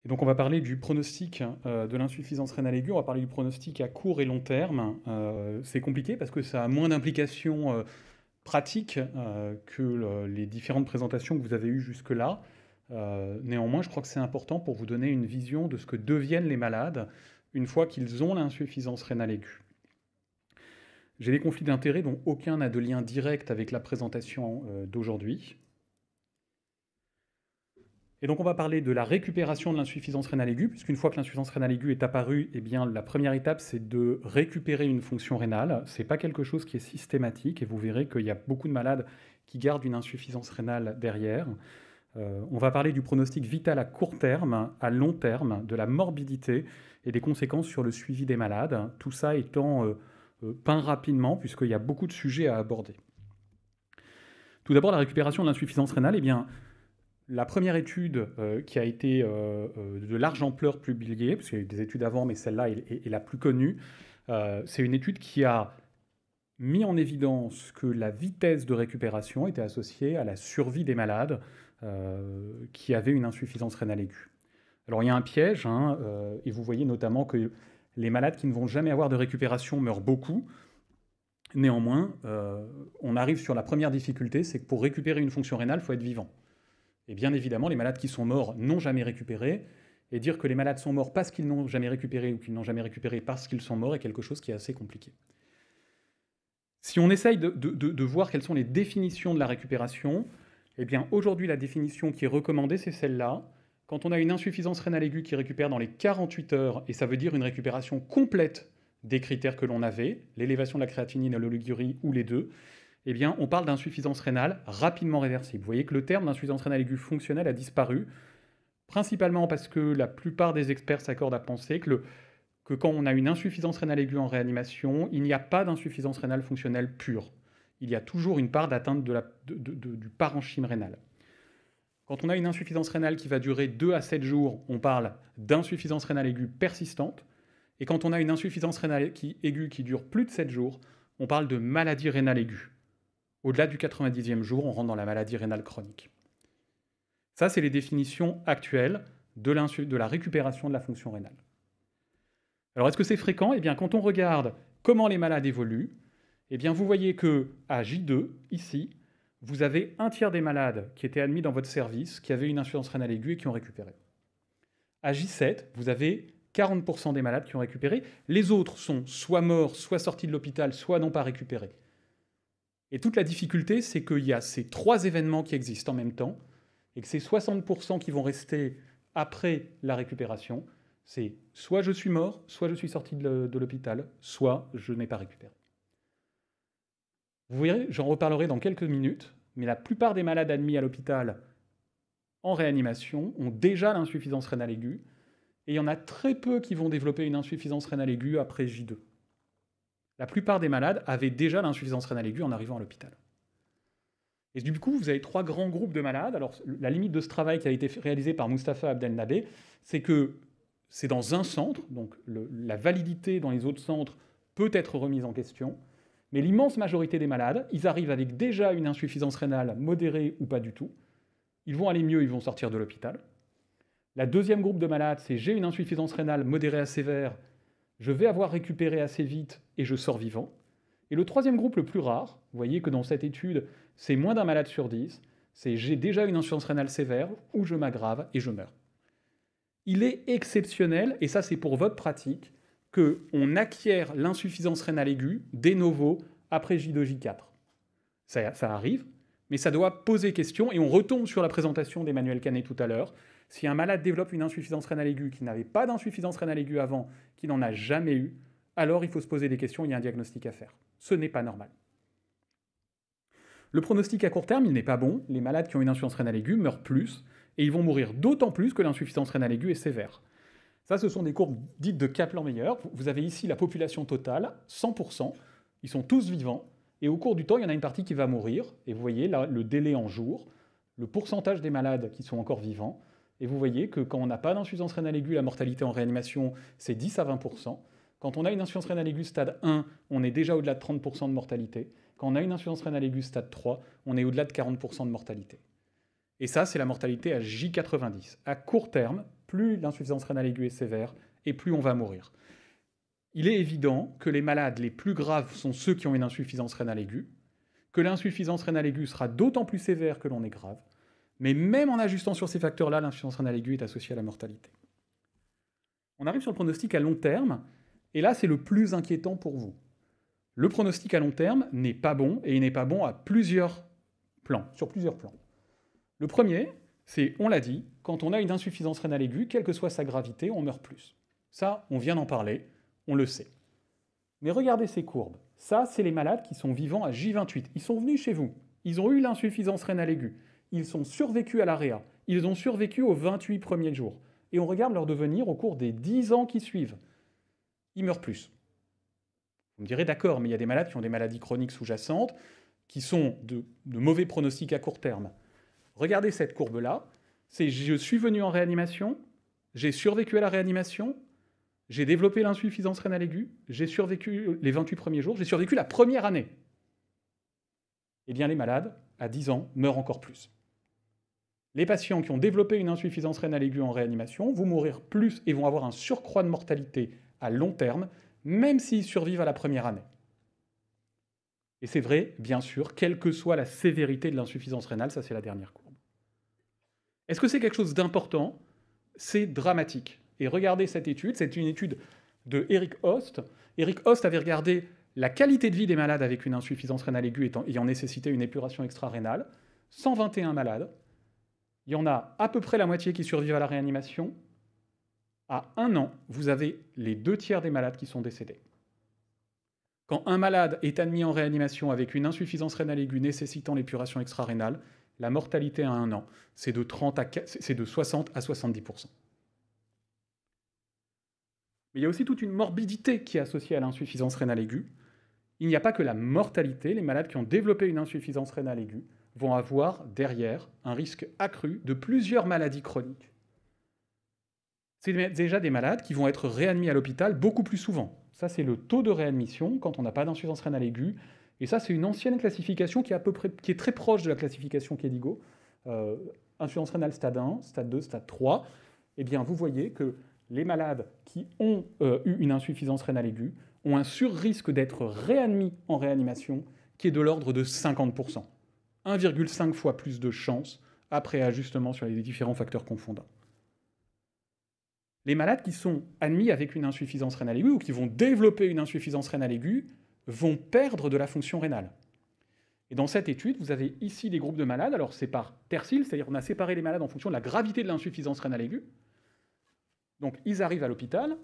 Et donc on va parler du pronostic de l'insuffisance rénale aiguë, on va parler du pronostic à court et long terme. C'est compliqué parce que ça a moins d'implications pratiques que les différentes présentations que vous avez eues jusque-là. Néanmoins, je crois que c'est important pour vous donner une vision de ce que deviennent les malades une fois qu'ils ont l'insuffisance rénale aiguë. J'ai des conflits d'intérêts dont aucun n'a de lien direct avec la présentation d'aujourd'hui. Et donc on va parler de la récupération de l'insuffisance rénale aiguë, puisqu'une fois que l'insuffisance rénale aiguë est apparue, eh bien, la première étape, c'est de récupérer une fonction rénale. Ce n'est pas quelque chose qui est systématique, et vous verrez qu'il y a beaucoup de malades qui gardent une insuffisance rénale derrière. On va parler du pronostic vital à court terme, à long terme, de la morbidité et des conséquences sur le suivi des malades, tout ça étant peint rapidement, puisqu'il y a beaucoup de sujets à aborder. Tout d'abord, la récupération de l'insuffisance rénale, eh bien, la première étude qui a été de large ampleur publiée, parce qu'il y a eu des études avant, mais celle-là est la plus connue, c'est une étude qui a mis en évidence que la vitesse de récupération était associée à la survie des malades qui avaient une insuffisance rénale aiguë. Alors il y a un piège, et vous voyez notamment que les malades qui ne vont jamais avoir de récupération meurent beaucoup. Néanmoins, on arrive sur la première difficulté, c'est que pour récupérer une fonction rénale, il faut être vivant. Et bien évidemment, les malades qui sont morts n'ont jamais récupéré, et dire que les malades sont morts parce qu'ils n'ont jamais récupéré ou qu'ils n'ont jamais récupéré parce qu'ils sont morts est quelque chose qui est assez compliqué. Si on essaye de voir quelles sont les définitions de la récupération, eh bien aujourd'hui la définition qui est recommandée, c'est celle-là. Quand on a une insuffisance rénale aiguë qui récupère dans les 48 heures, et ça veut dire une récupération complète des critères que l'on avait, l'élévation de la créatinine et l'oligurie ou les deux, eh bien, on parle d'insuffisance rénale rapidement réversible. Vous voyez que le terme d'insuffisance rénale aiguë fonctionnelle a disparu, principalement parce que la plupart des experts s'accordent à penser que quand on a une insuffisance rénale aiguë en réanimation, il n'y a pas d'insuffisance rénale fonctionnelle pure. Il y a toujours une part d'atteinte du parenchyme rénal. Quand on a une insuffisance rénale qui va durer 2 à 7 jours, on parle d'insuffisance rénale aiguë persistante. Et quand on a une insuffisance rénale aiguë qui dure plus de 7 jours, on parle de maladie rénale aiguë. Au-delà du 90e jour, on rentre dans la maladie rénale chronique. Ça, c'est les définitions actuelles de la récupération de la fonction rénale. Alors, est-ce que c'est fréquent? Eh bien, quand on regarde comment les malades évoluent, eh bien, vous voyez qu'à J2, ici, vous avez un tiers des malades qui étaient admis dans votre service, qui avaient une insuffisance rénale aiguë et qui ont récupéré. À J7, vous avez 40% des malades qui ont récupéré. Les autres sont soit morts, soit sortis de l'hôpital, soit n'ont pas récupéré. Et toute la difficulté, c'est qu'il y a ces 3 événements qui existent en même temps, et que ces 60% qui vont rester après la récupération, c'est soit je suis mort, soit je suis sorti de l'hôpital, soit je n'ai pas récupéré. Vous verrez, j'en reparlerai dans quelques minutes, mais la plupart des malades admis à l'hôpital en réanimation ont déjà l'insuffisance rénale aiguë, et il y en a très peu qui vont développer une insuffisance rénale aiguë après J2. La plupart des malades avaient déjà l'insuffisance rénale aiguë en arrivant à l'hôpital. Et du coup, vous avez 3 grands groupes de malades. Alors, la limite de ce travail qui a été réalisé par Mustapha Abdelnabé, c'est que c'est dans un centre, donc la validité dans les autres centres peut être remise en question, mais l'immense majorité des malades, ils arrivent avec déjà une insuffisance rénale modérée ou pas du tout. Ils vont aller mieux, ils vont sortir de l'hôpital. La deuxième groupe de malades, c'est j'ai une insuffisance rénale modérée à sévère, je vais avoir récupéré assez vite et je sors vivant. Et le troisième groupe le plus rare, vous voyez que dans cette étude, c'est moins d'un malade sur 10, c'est j'ai déjà une insuffisance rénale sévère ou je m'aggrave et je meurs. Il est exceptionnel, et ça c'est pour votre pratique, qu'on acquiert l'insuffisance rénale aiguë de novo après J2, J4. Ça arrive, mais ça doit poser question, et on retombe sur la présentation d'Emmanuel Canet tout à l'heure. Si un malade développe une insuffisance rénale aiguë, qui n'avait pas d'insuffisance rénale aiguë avant, qui n'en a jamais eu, alors il faut se poser des questions, il y a un diagnostic à faire. Ce n'est pas normal. Le pronostic à court terme, il n'est pas bon. Les malades qui ont une insuffisance rénale aiguë meurent plus, et ils vont mourir d'autant plus que l'insuffisance rénale aiguë est sévère. Ça, ce sont des courbes dites de Kaplan-Meier. Vous avez ici la population totale, 100%, ils sont tous vivants, et au cours du temps, il y en a une partie qui va mourir, et vous voyez là le délai en jours, le pourcentage des malades qui sont encore vivants, et vous voyez que quand on n'a pas d'insuffisance rénale aiguë, la mortalité en réanimation, c'est 10 à 20%. Quand on a une insuffisance rénale aiguë stade 1, on est déjà au-delà de 30% de mortalité. Quand on a une insuffisance rénale aiguë stade 3, on est au-delà de 40% de mortalité. Et ça, c'est la mortalité à J90. À court terme, plus l'insuffisance rénale aiguë est sévère, et plus on va mourir. Il est évident que les malades les plus graves sont ceux qui ont une insuffisance rénale aiguë, que l'insuffisance rénale aiguë sera d'autant plus sévère que l'on est grave, mais même en ajustant sur ces facteurs-là, l'insuffisance rénale aiguë est associée à la mortalité. On arrive sur le pronostic à long terme, et là c'est le plus inquiétant pour vous. Le pronostic à long terme n'est pas bon, et il n'est pas bon à plusieurs plans, sur plusieurs plans. Le premier, c'est, on l'a dit, quand on a une insuffisance rénale aiguë, quelle que soit sa gravité, on meurt plus. Ça, on vient d'en parler, on le sait. Mais regardez ces courbes. Ça, c'est les malades qui sont vivants à J28. Ils sont venus chez vous, ils ont eu l'insuffisance rénale aiguë, ils sont survécus à l'AREA, ils ont survécu aux 28 premiers jours. Et on regarde leur devenir au cours des 10 ans qui suivent. Ils meurent plus. Vous me direz, d'accord, mais il y a des malades qui ont des maladies chroniques sous-jacentes, qui sont de mauvais pronostics à court terme. Regardez cette courbe-là, c'est je suis venu en réanimation, j'ai survécu à la réanimation, j'ai développé l'insuffisance rénale aiguë, j'ai survécu les 28 premiers jours, j'ai survécu la première année. Eh bien, les malades, à 10 ans, meurent encore plus. Les patients qui ont développé une insuffisance rénale aiguë en réanimation vont mourir plus et vont avoir un surcroît de mortalité à long terme, même s'ils survivent à la première année. Et c'est vrai, bien sûr, quelle que soit la sévérité de l'insuffisance rénale, ça c'est la dernière courbe. Est-ce que c'est quelque chose d'important? C'est dramatique. Et regardez cette étude, c'est une étude de Eric Host. Eric Host avait regardé la qualité de vie des malades avec une insuffisance rénale aiguë ayant nécessité une épuration extra-rénale. 121 malades. Il y en a à peu près la moitié qui survivent à la réanimation. À 1 an, vous avez les 2/3 des malades qui sont décédés. Quand un malade est admis en réanimation avec une insuffisance rénale aiguë nécessitant l'épuration extra-rénale, la mortalité à 1 an, c'est de 60 à 70%. Mais il y a aussi toute une morbidité qui est associée à l'insuffisance rénale aiguë. Il n'y a pas que la mortalité, les malades qui ont développé une insuffisance rénale aiguë vont avoir derrière un risque accru de plusieurs maladies chroniques. C'est déjà des malades qui vont être réadmis à l'hôpital beaucoup plus souvent. Ça, c'est le taux de réadmission quand on n'a pas d'insuffisance rénale aiguë. Et ça, c'est une ancienne classification qui est très proche de la classification Kédigo. Insuffisance rénale stade 1, stade 2, stade 3. Eh bien, vous voyez que les malades qui ont eu une insuffisance rénale aiguë ont un surrisque d'être réadmis en réanimation qui est de l'ordre de 50%. 1,5 fois plus de chances après ajustement sur les différents facteurs confondants. Les malades qui sont admis avec une insuffisance rénale aiguë ou qui vont développer une insuffisance rénale aiguë vont perdre de la fonction rénale. Et dans cette étude, vous avez ici des groupes de malades. Alors c'est par tercile, c'est-à-dire qu'on a séparé les malades en fonction de la gravité de l'insuffisance rénale aiguë. Donc ils arrivent à l'hôpital,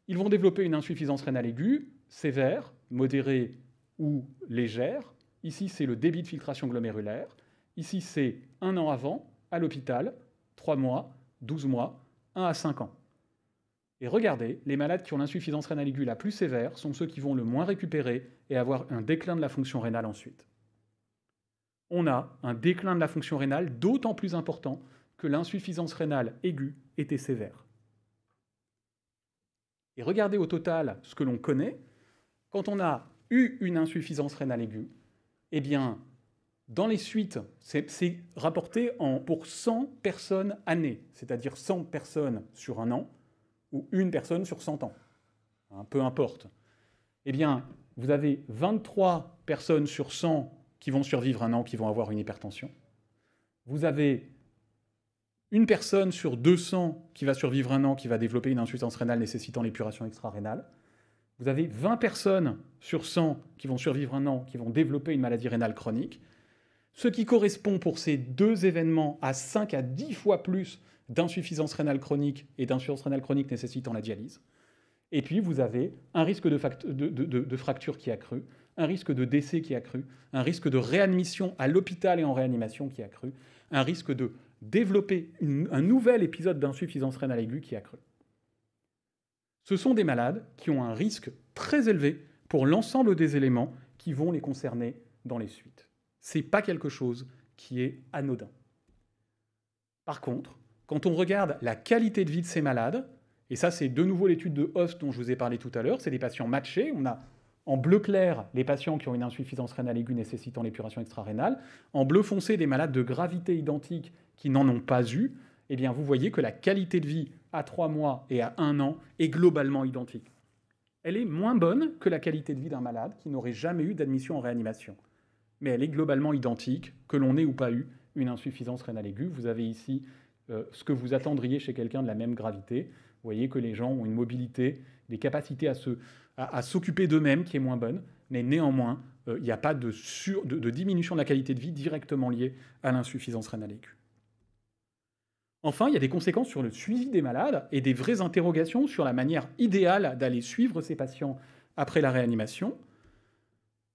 ils vont développer une insuffisance rénale aiguë, sévère, modérée ou légère. Ici, c'est le débit de filtration glomérulaire. Ici, c'est 1 an avant, à l'hôpital, 3 mois, 12 mois, 1 à 5 ans. Et regardez, les malades qui ont l'insuffisance rénale aiguë la plus sévère sont ceux qui vont le moins récupérer et avoir un déclin de la fonction rénale ensuite. On a un déclin de la fonction rénale d'autant plus important que l'insuffisance rénale aiguë était sévère. Et regardez au total ce que l'on connaît. Quand on a eu une insuffisance rénale aiguë, eh bien, dans les suites, c'est rapporté pour 100 personnes années, c'est-à-dire 100 personnes sur 1 an, ou 1 personne sur 100 ans, peu importe. Eh bien, vous avez 23 personnes sur 100 qui vont survivre 1 an, qui vont avoir une hypertension. Vous avez 1 personne sur 200 qui va survivre 1 an, qui va développer une insuffisance rénale nécessitant l'épuration extra-rénale. Vous avez 20 personnes sur 100 qui vont survivre 1 an, qui vont développer une maladie rénale chronique, ce qui correspond pour ces 2 événements à 5 à 10 fois plus d'insuffisance rénale chronique et d'insuffisance rénale chronique nécessitant la dialyse. Et puis, vous avez un risque de fracture qui est accru, un risque de décès qui est accru, un risque de réadmission à l'hôpital et en réanimation qui est accru, un risque de développer un nouvel épisode d'insuffisance rénale aiguë qui est accru. Ce sont des malades qui ont un risque très élevé pour l'ensemble des éléments qui vont les concerner dans les suites. Ce n'est pas quelque chose qui est anodin. Par contre, quand on regarde la qualité de vie de ces malades, et ça c'est de nouveau l'étude de Host dont je vous ai parlé tout à l'heure, c'est des patients matchés, on a en bleu clair les patients qui ont une insuffisance rénale aiguë nécessitant l'épuration extra-rénale, en bleu foncé des malades de gravité identique qui n'en ont pas eu, eh bien, vous voyez que la qualité de vie à 3 mois et à 1 an est globalement identique. Elle est moins bonne que la qualité de vie d'un malade qui n'aurait jamais eu d'admission en réanimation. Mais elle est globalement identique, que l'on ait ou pas eu une insuffisance rénale aiguë. Vous avez ici ce que vous attendriez chez quelqu'un de la même gravité. Vous voyez que les gens ont une mobilité, des capacités à s'occuper d'eux-mêmes qui est moins bonne, mais néanmoins, il n'y a pas de diminution de la qualité de vie directement liée à l'insuffisance rénale aiguë. Enfin, il y a des conséquences sur le suivi des malades et des vraies interrogations sur la manière idéale d'aller suivre ces patients après la réanimation.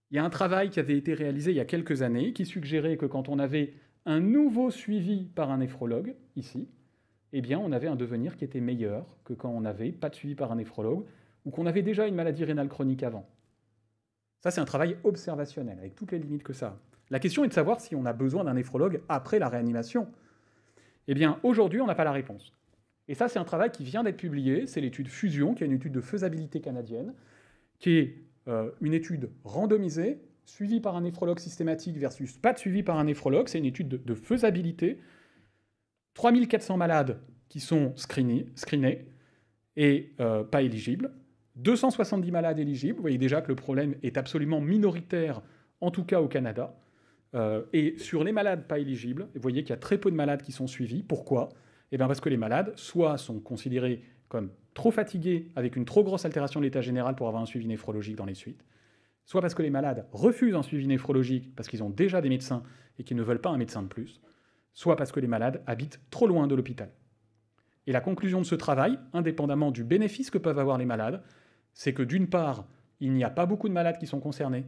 Il y a un travail qui avait été réalisé il y a quelques années qui suggérait que quand on avait un nouveau suivi par un néphrologue, ici, eh bien, on avait un devenir qui était meilleur que quand on n'avait pas de suivi par un néphrologue ou qu'on avait déjà une maladie rénale chronique avant. Ça, c'est un travail observationnel, avec toutes les limites que ça a. La question est de savoir si on a besoin d'un néphrologue après la réanimation. Eh bien, aujourd'hui, on n'a pas la réponse. Et ça, c'est un travail qui vient d'être publié, c'est l'étude Fusion, qui est une étude de faisabilité canadienne, qui est une étude randomisée, suivie par un néphrologue systématique versus pas de suivi par un néphrologue. C'est une étude de faisabilité. 3400 malades qui sont screenés et pas éligibles. 270 malades éligibles. Vous voyez déjà que le problème est absolument minoritaire, en tout cas au Canada. Et sur les malades pas éligibles, vous voyez qu'il y a très peu de malades qui sont suivis. Pourquoi ? Eh bien parce que les malades, soit sont considérés comme trop fatigués, avec une trop grosse altération de l'état général pour avoir un suivi néphrologique dans les suites, soit parce que les malades refusent un suivi néphrologique parce qu'ils ont déjà des médecins et qu'ils ne veulent pas un médecin de plus, soit parce que les malades habitent trop loin de l'hôpital. Et la conclusion de ce travail, indépendamment du bénéfice que peuvent avoir les malades, c'est que d'une part, il n'y a pas beaucoup de malades qui sont concernés,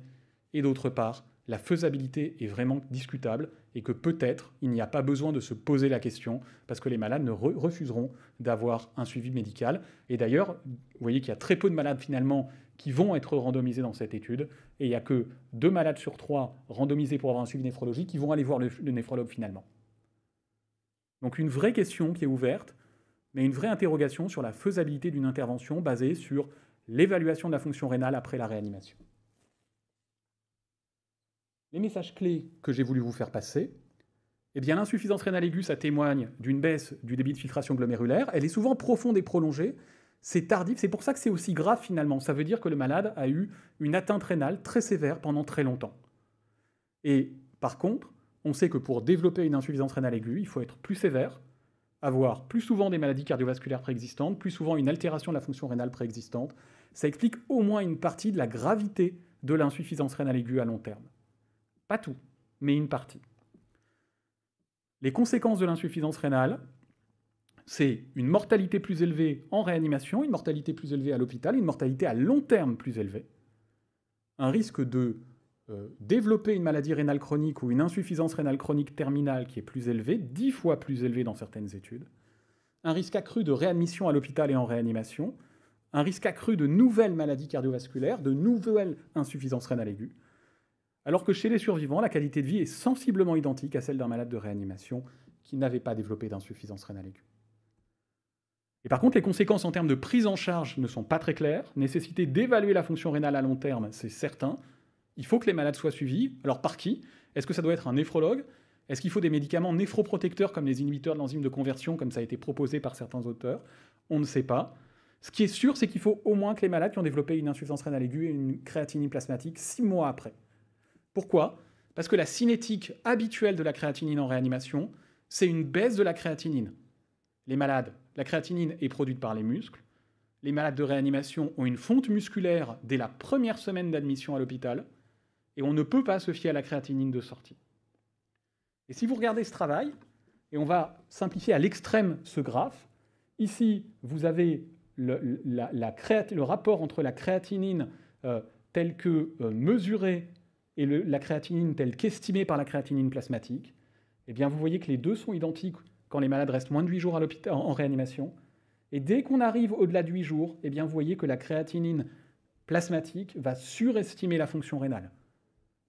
et d'autre part, la faisabilité est vraiment discutable et que peut-être il n'y a pas besoin de se poser la question parce que les malades ne refuseront d'avoir un suivi médical. Et d'ailleurs, vous voyez qu'il y a très peu de malades finalement qui vont être randomisés dans cette étude et il n'y a que 2 malades sur 3 randomisés pour avoir un suivi néphrologique qui vont aller voir le néphrologue finalement. Donc une vraie question qui est ouverte, mais une vraie interrogation sur la faisabilité d'une intervention basée sur l'évaluation de la fonction rénale après la réanimation. Les messages clés que j'ai voulu vous faire passer, eh bien l'insuffisance rénale aiguë, ça témoigne d'une baisse du débit de filtration glomérulaire. Elle est souvent profonde et prolongée. C'est tardif, c'est pour ça que c'est aussi grave finalement. Ça veut dire que le malade a eu une atteinte rénale très sévère pendant très longtemps. Et par contre, on sait que pour développer une insuffisance rénale aiguë, il faut être plus sévère, avoir plus souvent des maladies cardiovasculaires préexistantes, plus souvent une altération de la fonction rénale préexistante. Ça explique au moins une partie de la gravité de l'insuffisance rénale aiguë à long terme. Pas tout, mais une partie. Les conséquences de l'insuffisance rénale, c'est une mortalité plus élevée en réanimation, une mortalité plus élevée à l'hôpital, une mortalité à long terme plus élevée, un risque de développer une maladie rénale chronique ou une insuffisance rénale chronique terminale qui est plus élevée, 10 fois plus élevée dans certaines études, un risque accru de réadmission à l'hôpital et en réanimation, un risque accru de nouvelles maladies cardiovasculaires, de nouvelles insuffisances rénales aiguës, alors que chez les survivants, la qualité de vie est sensiblement identique à celle d'un malade de réanimation qui n'avait pas développé d'insuffisance rénale aiguë. Et par contre, les conséquences en termes de prise en charge ne sont pas très claires. Nécessité d'évaluer la fonction rénale à long terme, c'est certain. Il faut que les malades soient suivis. Alors par qui ? Est-ce que ça doit être un néphrologue ? Est-ce qu'il faut des médicaments néphroprotecteurs comme les inhibiteurs de l'enzyme de conversion, comme ça a été proposé par certains auteurs ? On ne sait pas. Ce qui est sûr, c'est qu'il faut au moins que les malades qui ont développé une insuffisance rénale aiguë aient une créatinine plasmatique 6 mois après. Pourquoi ? Parce que la cinétique habituelle de la créatinine en réanimation, c'est une baisse de la créatinine. Les malades, la créatinine est produite par les muscles. Les malades de réanimation ont une fonte musculaire dès la première semaine d'admission à l'hôpital, et on ne peut pas se fier à la créatinine de sortie. Et si vous regardez ce travail, et on va simplifier à l'extrême ce graphe, ici, vous avez le rapport entre la créatinine telle que mesurée et la créatinine telle qu'estimée par la créatinine plasmatique, eh bien vous voyez que les deux sont identiques quand les malades restent moins de 8 jours à l'hôpital, en réanimation. Et dès qu'on arrive au-delà de 8 jours, eh bien vous voyez que la créatinine plasmatique va surestimer la fonction rénale.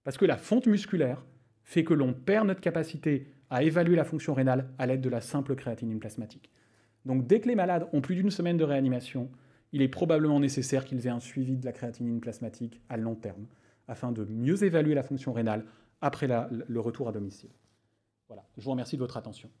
Parce que la fonte musculaire fait que l'on perd notre capacité à évaluer la fonction rénale à l'aide de la simple créatinine plasmatique. Donc dès que les malades ont plus d'une semaine de réanimation, il est probablement nécessaire qu'ils aient un suivi de la créatinine plasmatique à long terme, afin de mieux évaluer la fonction rénale après le retour à domicile. Voilà, je vous remercie de votre attention.